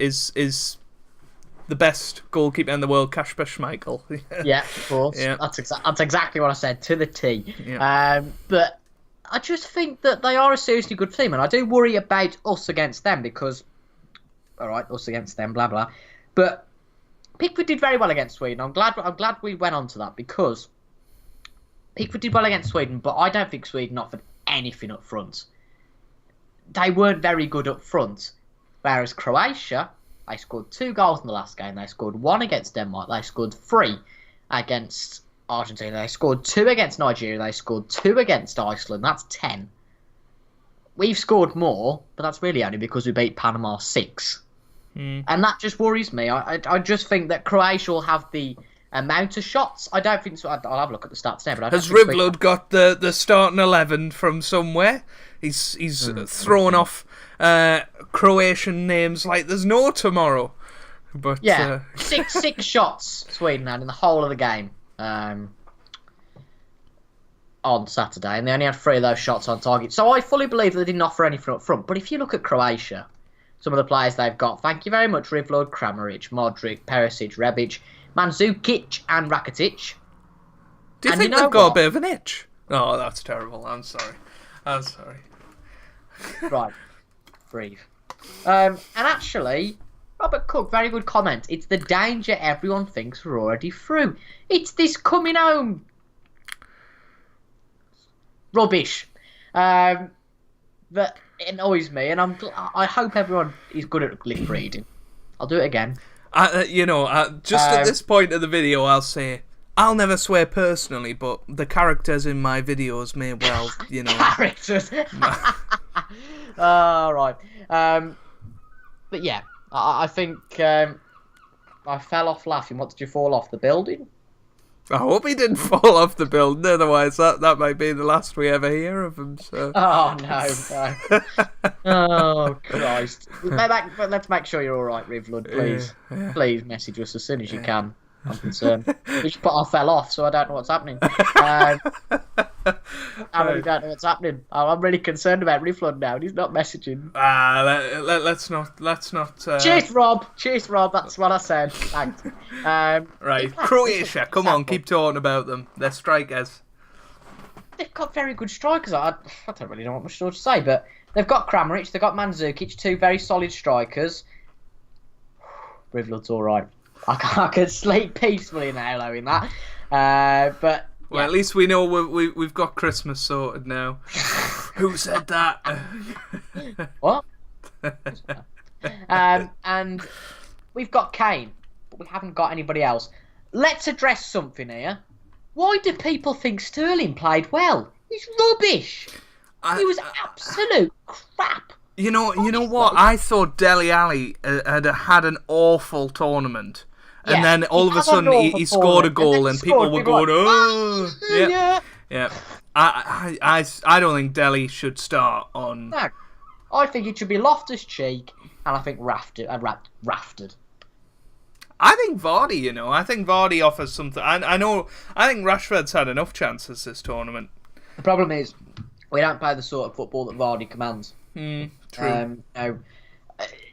the best goalkeeper in the world, Kasper Schmeichel. Yeah, of course. Yeah. That's exactly what I said, to the T. Yeah. But I just think that they are a seriously good team, and I do worry about us against them because, all right, us against them, blah blah. But Pickford did very well against Sweden. I'm glad we went on to that because Pickford did well against Sweden, but I don't think Sweden offered anything up front. They weren't very good up front. Whereas Croatia, they scored 2 goals in the last game. They scored 1 against Denmark. They scored 3 against Argentina. They scored 2 against Nigeria. They scored 2 against Iceland. That's 10. We've scored more, but that's really only because we beat Panama 6. And that just worries me. I just think that Croatia will have the amount of shots. I don't think so. I'll have a look at the stats there. But has Rivlud got the starting 11 from somewhere? He's thrown off Croatian names like there's no tomorrow. But yeah, six shots Sweden had in the whole of the game on Saturday, and they only had 3 of those shots on target. So I fully believe they didn't offer anything up front. But if you look at Croatia, some of the players they've got, thank you very much, Rivlud, Kramaric, Modric, Perisic, Rebic, Mandzukic and Rakitic. Do you think they've got a bit of an itch? Oh, that's terrible. I'm sorry. Right. Breathe. And actually, Robert Cook, very good comment. It's the danger everyone thinks we're already through. It's this coming home rubbish that annoys me, and I hope everyone is good at lip reading. I'll do it again. At this point of the video, I'll say I'll never swear personally, but the characters in my videos may well, Characters. Right. But yeah, I think I fell off laughing. What did you fall off the building? I hope he didn't fall off the building, otherwise that might be the last we ever hear of him. So. Oh, no. Oh, Christ. Let's make sure you're all right, Rivlud, please. Yeah. Please message us as soon as you can. I'm concerned. I fell off, so I don't know what's happening. I really don't know what's happening. I'm really concerned about Rivlud now. He's not messaging. Let's not. Cheers, Rob. Cheers, Rob. That's what I said. Thanks. Right, Croatia. Come on, keep talking about them. They're strikers. They've got very good strikers. I don't really know what much more to say, but they've got Kramaric, they've got Mandzukic, two very solid strikers. Rivlud's all right. I can sleep peacefully now, knowing that. But well, at least we know we've got Christmas sorted now. Who said that? What? And we've got Kane, but we haven't got anybody else. Let's address something here. Why do people think Sterling played well? He's rubbish. He was absolute crap. You know what? I thought Dele Alli had an awful tournament. And then all of a sudden he scored a goal and people were going, oh, yeah. I don't think Dele should start on. No, I think it should be Loftus-Cheek and I think Rafted. I think Vardy, I think Vardy offers something. I think Rashford's had enough chances this tournament. The problem is we don't play the sort of football that Vardy commands. True.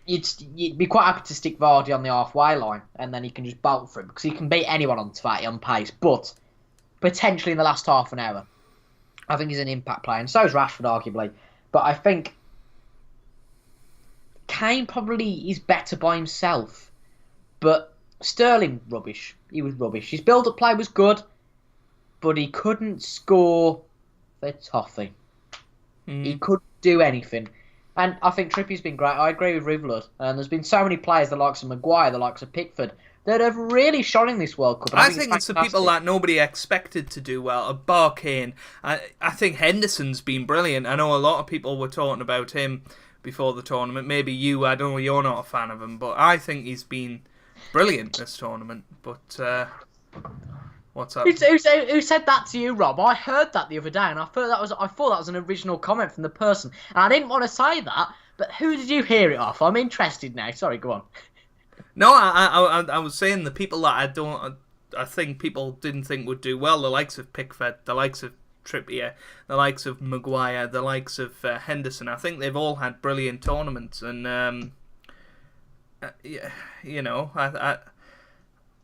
You'd be quite happy to stick Vardy on the halfway line and then he can just bolt through because he can beat anyone on 20 on pace. But potentially in the last half an hour, I think he's an impact player, and so is Rashford, arguably. But I think Kane probably is better by himself. But Sterling, rubbish. He was rubbish. His build-up play was good, but he couldn't score the toffee. He couldn't do anything. And I think Trippier's been great. I agree with Rivlud. And there's been so many players, the likes of Maguire, the likes of Pickford, that have really shone in this World Cup. I think it's the people that nobody expected to do well. Bar Kane. I think Henderson's been brilliant. I know a lot of people were talking about him before the tournament. Maybe you, I don't know, you're not a fan of him. But I think he's been brilliant this tournament. But what's up? Who said that to you, Rob? I heard that the other day, and I thought that was an original comment from the person, and I didn't want to say that. But who did you hear it off? I'm interested now. Sorry, go on. No, I was saying the people that I think people didn't think would do well, the likes of Pickford, the likes of Trippier, the likes of Maguire, the likes of Henderson. I think they've all had brilliant tournaments, and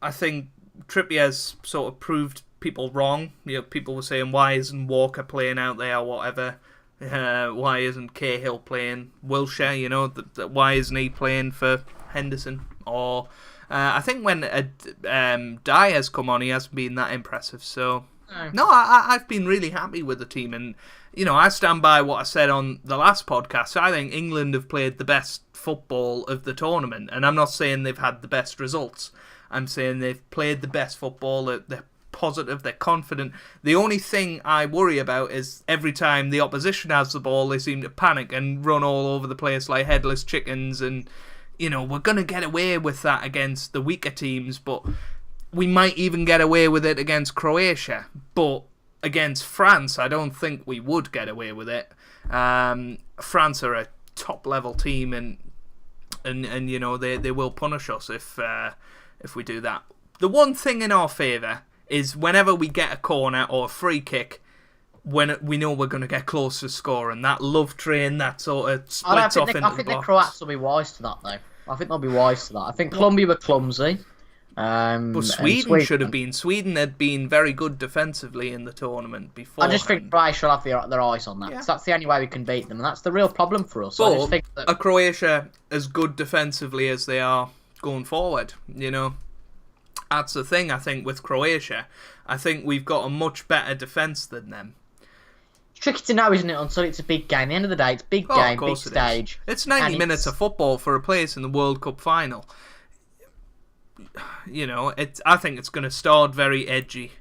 I think Trippier's sort of proved people wrong. People were saying, why isn't Walker playing out there or whatever? Why isn't Cahill playing Wilshere? Why isn't he playing for Henderson? Or I think when Dyer's come on, he hasn't been that impressive. So no, I've been really happy with the team, and I stand by what I said on the last podcast. I think England have played the best football of the tournament, and I'm not saying they've had the best results. I'm saying they've played the best football. They're positive. They're confident. The only thing I worry about is every time the opposition has the ball, they seem to panic and run all over the place like headless chickens. And we're going to get away with that against the weaker teams, but we might even get away with it against Croatia. But against France, I don't think we would get away with it. France are a top level team, and they will punish us if we do that. The one thing in our favour is whenever we get a corner or a free kick, when we know we're going to get close to scoring, that love train, that sort of splits off into the box. I think the Croats will be wise to that, though. I think they'll be wise to that. I think Colombia were clumsy. But Sweden should have been. Sweden had been very good defensively in the tournament before. I just think Croatia will have their eyes on that. Yeah. That's the only way we can beat them, and that's the real problem for us. But I just think that... are Croatia as good defensively as they are going forward? That's the thing, I think, with Croatia. I think we've got a much better defence than them. It's tricky to know, isn't it, until it's a big game. At the end of the day, it's big game, big stage. It's 90 minutes of football for a place in the World Cup final. I think it's going to start very edgy.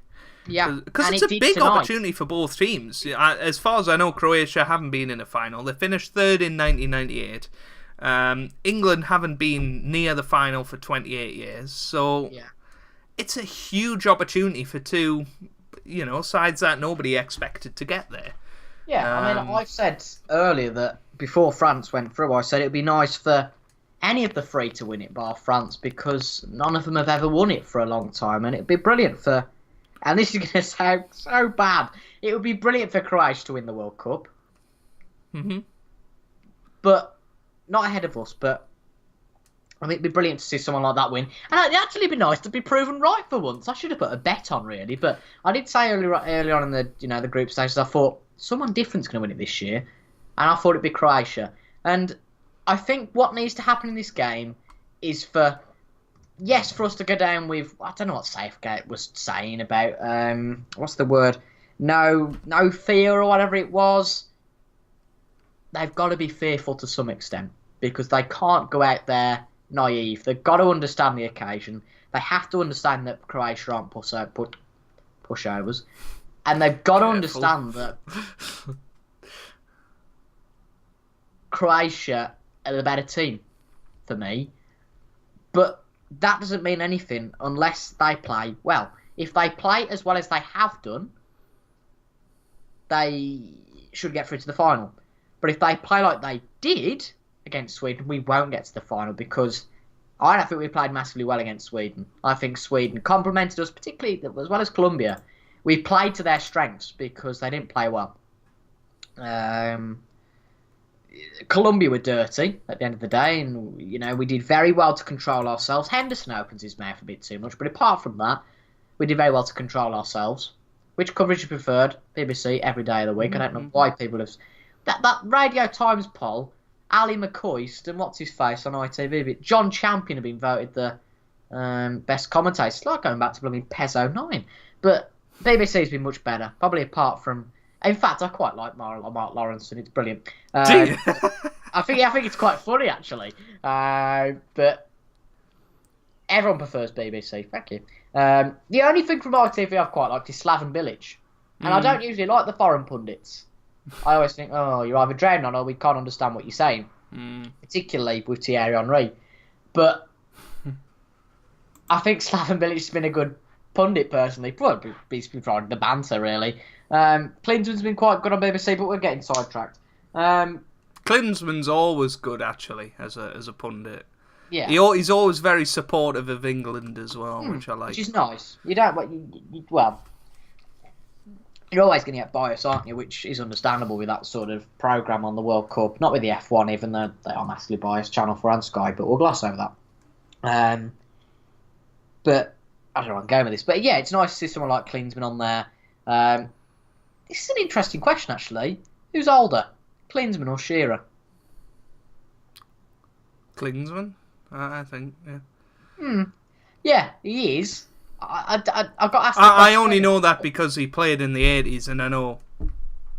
Yeah, because it's a big opportunity for both teams. As far as I know, Croatia haven't been in a final. They finished third in 1998. England haven't been near the final for 28 years. So it's a huge opportunity for two, sides that nobody expected to get there. Yeah, I mean, I said earlier that before France went through, I said it would be nice for any of the three to win it bar France, because none of them have ever won it for a long time, and it'd be brilliant for, and this is going to sound so bad, it would be brilliant for Croatia to win the World Cup. Mm-hmm. But not ahead of us, but I mean, it'd be brilliant to see someone like that win. And it'd actually be nice to be proven right for once. I should have put a bet on, really, but I did say earlier on in the the group stages, I thought someone different's going to win it this year, and I thought it'd be Croatia. And I think what needs to happen in this game is for us to go down with, I don't know what Southgate was saying about, what's the word? No fear or whatever it was. They've got to be fearful to some extent, because they can't go out there naive. They've got to understand the occasion. They have to understand that Croatia aren't pushovers. And they've got to understand that Croatia are the better team for me. But that doesn't mean anything unless they play well. If they play as well as they have done, they should get through to the final. But if they play like they did against Sweden, we won't get to the final, because I don't think we played massively well against Sweden. I think Sweden complimented us, particularly as well as Colombia. We played to their strengths because they didn't play well. Colombia were dirty at the end of the day, and we did very well to control ourselves. Henderson opens his mouth a bit too much, but apart from that, we did very well to control ourselves. Which coverage you preferred? BBC every day of the week. I don't know why people have... That Radio Times poll, Ali McCoist and what's his face on ITV, but John Champion have been voted the best commentator. It's like going back to blooming PES 09. But BBC's been much better, probably apart from... In fact, I quite like Mark Lawrence, and it's brilliant. I think it's quite funny, actually. But everyone prefers BBC. Thank you. The only thing from ITV I've quite liked is Slaven Bilic. And I don't usually like the foreign pundits. I always think, you're either drowning on or we can't understand what you're saying. Particularly with Thierry Henry. But I think Slaven Bilic has been a good pundit, personally. Probably he's been trying the banter, really. Klinsmann's been quite good on BBC, but we're getting sidetracked. Klinsmann's always good, actually, as a pundit. Yeah. He's always very supportive of England as well, which I like. Which is nice. You don't... Well... You're always going to get bias, aren't you? Which is understandable with that sort of programme on the World Cup. Not with the F1, even though they are massively biased, Channel 4 and Sky, but we'll gloss over that. But I don't know where I'm going with this. But yeah, it's nice to see someone like Klinsmann on there. This is an interesting question, actually. Who's older, Klinsmann or Shearer? Klinsmann, I think, yeah. Yeah, he is. I got asked. I only know that because he played in the 80s, and I know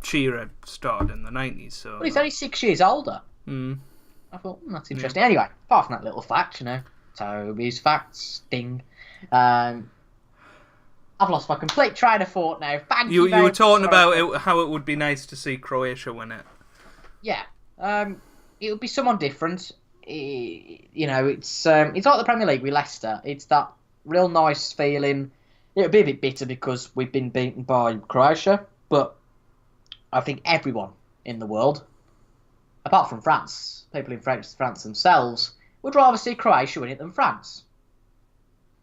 Shearer started in the 90s. So well, he's only 6 years older. I thought that's interesting. Anyway, apart from that little fact, Toby's facts, ding. I've lost my complete train of thought now. Thank you. You were talking about how it would be nice to see Croatia win it. Yeah, it would be someone different. It's like the Premier League with Leicester. It's that real nice feeling. It would be a bit bitter because we've been beaten by Croatia, but I think everyone in the world, apart from France, people in France themselves, would rather see Croatia win it than France,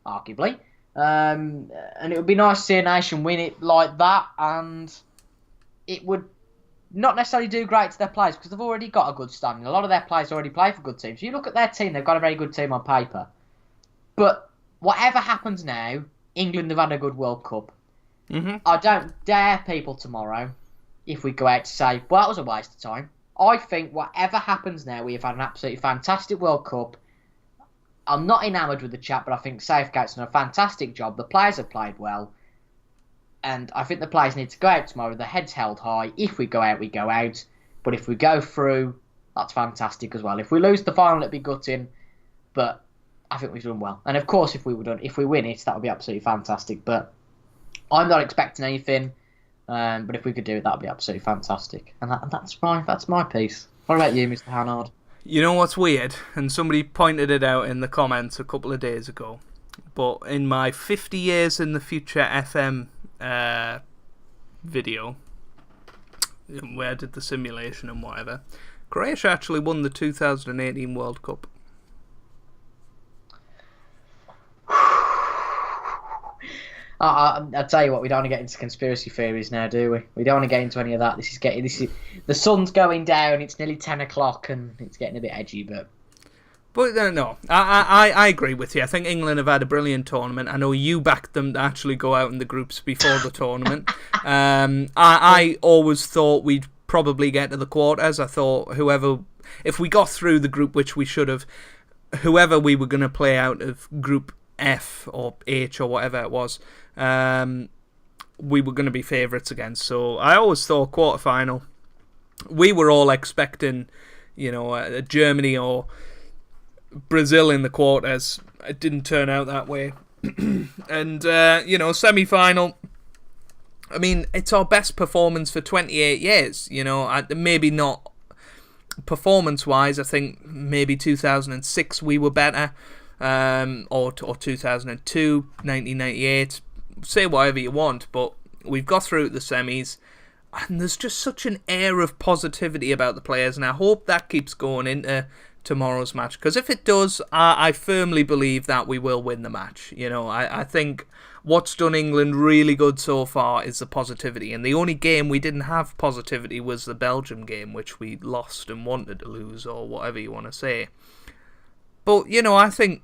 arguably. And it would be nice to see a nation win it like that, and it would not necessarily do great to their players because they've already got a good standing. A lot of their players already play for good teams. You look at their team, they've got a very good team on paper. But whatever happens now, England have had a good World Cup. I don't dare people tomorrow, if we go out to say, well, that was a waste of time. I think whatever happens now, we have had an absolutely fantastic World Cup. I'm not enamoured with the chat, but I think Southgate's done a fantastic job. The players have played well. And I think the players need to go out tomorrow with their heads held high. If we go out, we go out. But if we go through, that's fantastic as well. If we lose the final, it'd be gutting. But I think we've done well. And of course, if we win it, that would be absolutely fantastic. But I'm not expecting anything. But if we could do it, that would be absolutely fantastic. And that's my piece. What about you, Mr. Hannard? You know what's weird? And somebody pointed it out in the comments a couple of days ago. but in my 50 years in the future FM video, where I did the simulation and whatever, Croatia actually won the 2018 World Cup. I'll tell you what, we don't want to get into conspiracy theories now, do we? We don't want to get into any of that. The sun's going down. It's nearly 10 o'clock, and it's getting a bit edgy. But no, I agree with you. I think England have had a brilliant tournament. I know you backed them to actually go out in the groups before the tournament. I always thought we'd probably get to the quarters. I thought if we got through the group, which we should have, whoever we were going to play out of Group F or H or whatever it was, we were going to be favourites against. So I always thought quarterfinal. We were all expecting, Germany or Brazil in the quarters. It didn't turn out that way. And semi-final. I mean, it's our best performance for 28 years. Maybe not performance-wise. I think maybe 2006 we were better. Or 2002, 1998, say whatever you want, but we've got through the semis, and there's just such an air of positivity about the players, and I hope that keeps going into tomorrow's match, because if it does, I firmly believe that we will win the match. I think what's done England really good so far is the positivity, and the only game we didn't have positivity was the Belgium game, which we lost and wanted to lose, or whatever you want to say. But, I think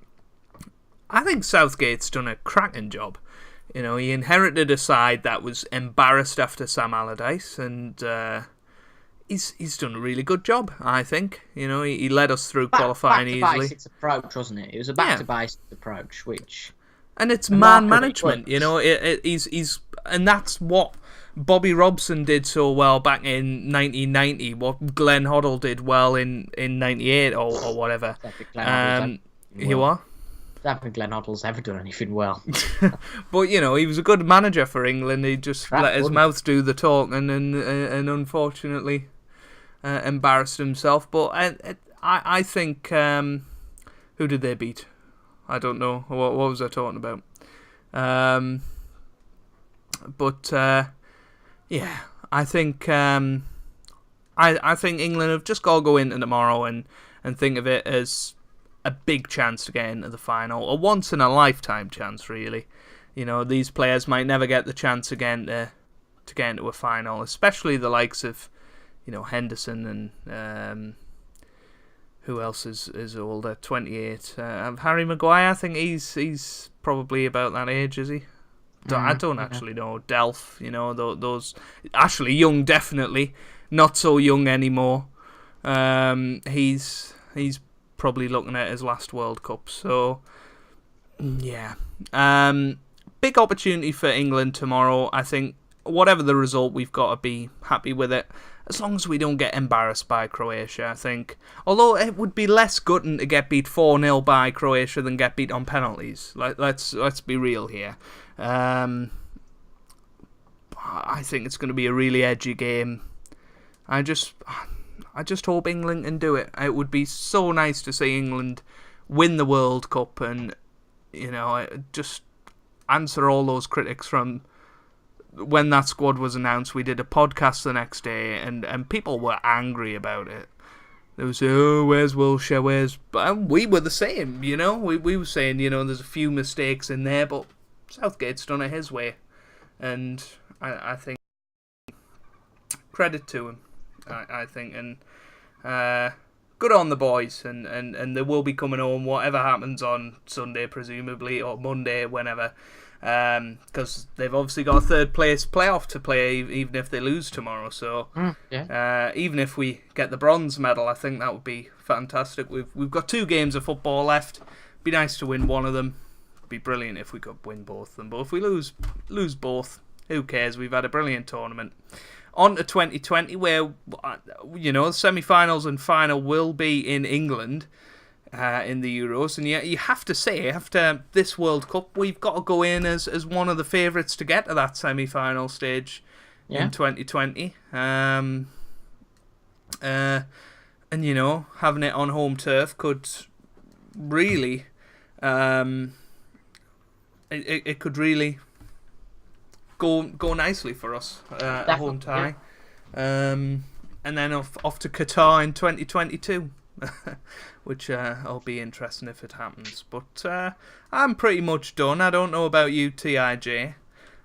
Southgate's done a cracking job. He inherited a side that was embarrassed after Sam Allardyce, and he's done a really good job, I think. He led us through qualifying easily. Back to basics approach, wasn't it? It was a back to basics approach, which... And it's man management, he's and that's what Bobby Robson did so well back in 1990, what Glenn Hoddle did well in 98 or whatever. You are? I don't think Glenn Hoddle's ever done anything well. But, he was a good manager for England. He just let his mouth do the talking and unfortunately embarrassed himself. But I think... who did they beat? I don't know. What was I talking about? I think I think England have just got to go into tomorrow and think of it as a big chance to get into the final, a once in a lifetime chance, really. These players might never get the chance again to get into a final, especially the likes of Henderson and who else is older, 28. Harry Maguire, I think he's probably about that age, is he? I don't actually know. Delph, those... Ashley Young, definitely. Not so young anymore. He's probably looking at his last World Cup. So, yeah. Big opportunity for England tomorrow. I think whatever the result, we've got to be happy with it. As long as we don't get embarrassed by Croatia, I think. Although it would be less gutting to get beat 4-0 by Croatia than get beat on penalties. Let's be real here. I think it's going to be a really edgy game. I just hope England can do it. It would be so nice to see England win the World Cup and, just answer all those critics from when that squad was announced. We did a podcast the next day, and people were angry about it. They would say, "Oh, where's Wilshere? And we were the same, We were saying, there's a few mistakes in there, but Southgate's done it his way, and I think credit to him. I think, and good on the boys, and they will be coming home whatever happens on Sunday, presumably, or Monday, whenever. Because they've obviously got a third place playoff to play, even if they lose tomorrow. So, even if we get the bronze medal, I think that would be fantastic. We've got 2 games of football left. Be nice to win one of them. Be brilliant if we could win both of them. But if we lose both, who cares? We've had a brilliant tournament. On to 2020, where the semi-finals and final will be in England. In the Euros, and yet you have to say, after this World Cup, we've got to go in as one of the favourites to get to that semi-final stage in 2020. And having it on home turf could really it could really go nicely for us. A home tie. Yeah. And then off to Qatar in 2022, which will be interesting if it happens. But I'm pretty much done. I don't know about you, TIJ.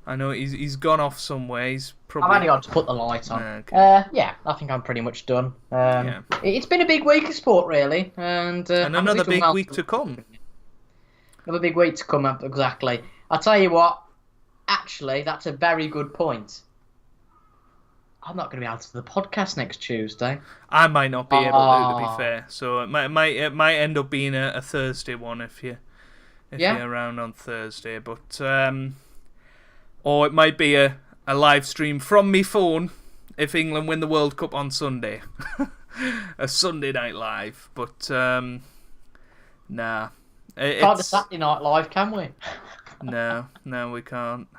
I know he's gone off somewhere. He's probably... I've only got to put the light on. Okay. Yeah, I think I'm pretty much done. It's been a big week of sport, really. And another big week to come. Another big week to come up, exactly. I'll tell you what, actually, that's a very good point. I'm not going to be able to do the podcast next Tuesday. I might not be able to be fair. So it might end up being a Thursday one if you're around on Thursday. But or it might be a live stream from me phone if England win the World Cup on Sunday. A Sunday night live. But nah. Can't do Saturday night live, can we? No, we can't.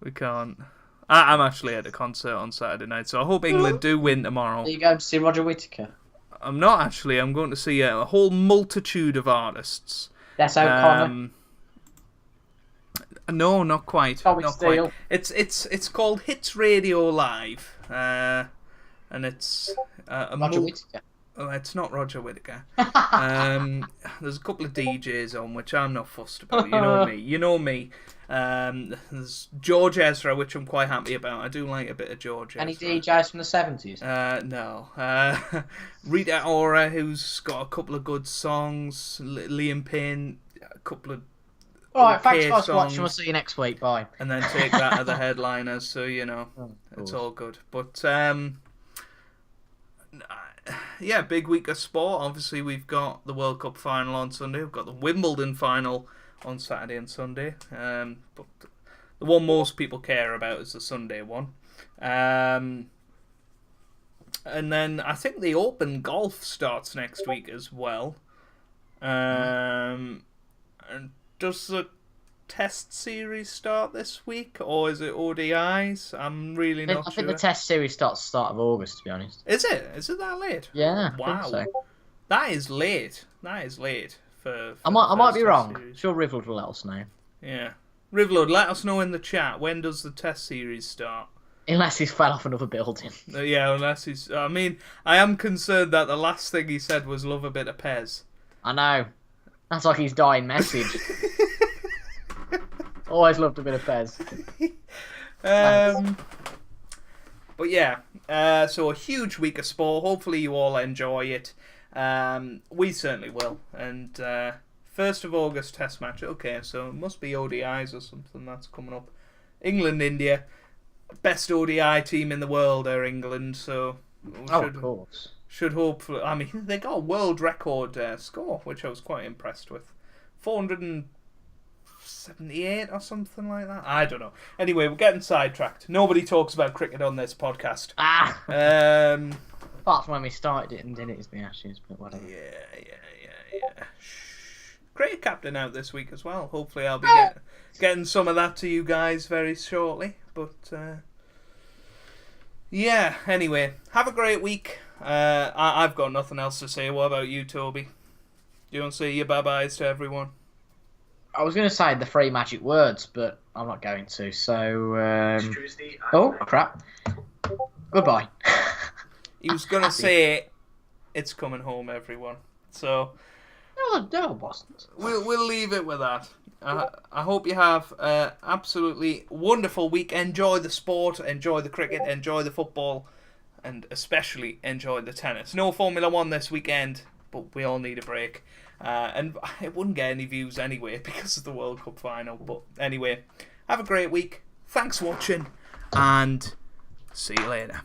We can't. I'm actually at a concert on Saturday night, so I hope England do win tomorrow. Are you going to see Roger Whittaker? I'm not actually. I'm going to see a whole multitude of artists. That's O'Connor. No, not quite. Toby not Steele. quite. It's called Hits Radio Live, and it's Roger Whittaker. Oh, it's not Roger Whittaker. There's a couple of DJs on, which I'm not fussed about. You know me. There's George Ezra, which I'm quite happy about. I do like a bit of George Ezra. Any DJs from the 70s? No. Rita Ora, who's got a couple of good songs. Liam Payne, a couple of Alright, thanks guys for watching. We'll see you next week. Bye. And then take that as the headliners, so it's all good. But yeah, big week of sport. Obviously, we've got the World Cup final on Sunday. We've got the Wimbledon final on Saturday and Sunday. But the one most people care about is the Sunday one. And then I think the Open Golf starts next week as well. And does the Test Series start this week, or is it ODIs? I'm really not sure. I think the Test Series starts the start of August, to be honest. Is it? Is it that late? Yeah. Wow. I think so. That is late. That is late for I might be wrong. Series. Sure, Rivlwood will let us know. Yeah. Rivlwood, let us know in the chat. When does the Test Series start? Unless he's fell off another building. Yeah, unless he's... I mean, I am concerned that the last thing he said was love a bit of Pez. I know. That's like his dying message. Always loved a bit of Pez. But yeah, so a huge week of sport. Hopefully you all enjoy it. We certainly will. And 1st of August Test match. Okay, so it must be ODIs or something that's coming up. England, India. Best ODI team in the world are England. So of course. Should hopefully... I mean, they got a world record score, which I was quite impressed with. 478 or something like that. I don't know. Anyway, we're getting sidetracked. Nobody talks about cricket on this podcast. Apart from when we started it and did it as the Ashes, but whatever. Yeah. Great captain out this week as well. Hopefully I'll be getting some of that to you guys very shortly. But, yeah, anyway. Have a great week. I've got nothing else to say. What about you, Toby? Do you want to say your bye-byes to everyone? I was going to say the 3 magic words, but I'm not going to. So, oh crap! Goodbye. He was going to say, "It's coming home, everyone." So, no, it wasn't. We'll leave it with that. I hope you have an absolutely wonderful week. Enjoy the sport, enjoy the cricket, enjoy the football, and especially enjoy the tennis. No Formula 1 this weekend, but we all need a break. And it wouldn't get any views anyway because of the World Cup final. But anyway, have a great week. Thanks for watching, and see you later.